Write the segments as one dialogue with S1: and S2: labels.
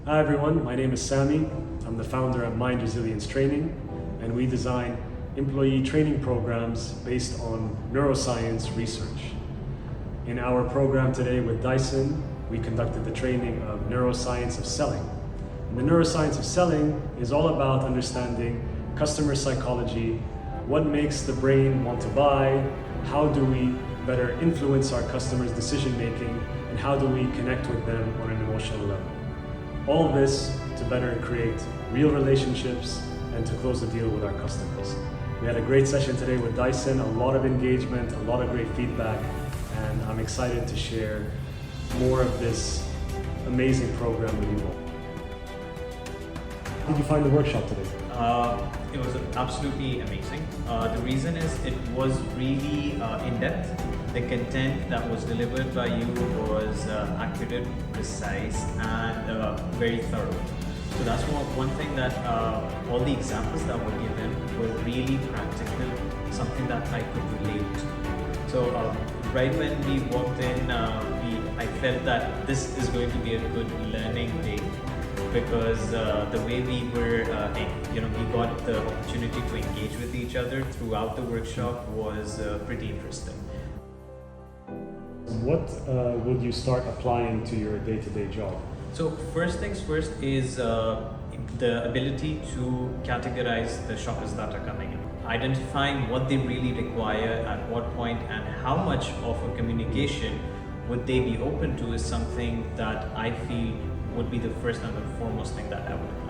S1: Hi everyone, my name is Sami. I'm the founder of Mind Resilience Training, and we design employee training programs based on neuroscience research. In our program today with Dyson, we conducted the training of Neuroscience of Selling. And the Neuroscience of Selling is all about understanding customer psychology, what makes the brain want to buy, how do we better influence our customers' decision making, and how do we connect with them on an emotional level. All this to better create real relationships and to close the deal with our customers. We had a great session today with Dyson, a lot of engagement, a lot of great feedback, and I'm excited to share more of this amazing program with you all. How did you find the workshop today?
S2: It was absolutely amazing. The reason is it was really in-depth. The content that was delivered by you was accurate, precise, and very thorough. So that's one thing that all the examples that were given were really practical, something that I could relate to. So right when we walked in, I felt that this is going to be a good learning day, because the way we were, we got the opportunity to engage with each other throughout the workshop was pretty interesting.
S1: What would you start applying to your day-to-day job?
S2: So first things first is the ability to categorize the shoppers that are coming in. Identifying what they really require, at what point, and how much of a communication would they be open to is something that I feel would be the first and the foremost thing that I would apply.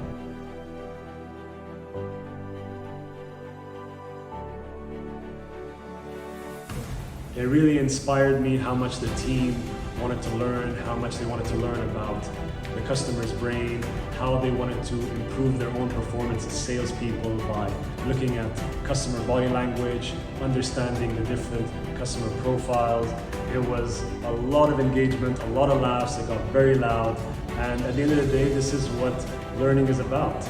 S1: It really inspired me how much the team wanted to learn, how much they wanted to learn about the customer's brain, how they wanted to improve their own performance as salespeople by looking at customer body language, understanding the different customer profiles. It was a lot of engagement, a lot of laughs, it got very loud, and at the end of the day, this is what learning is about.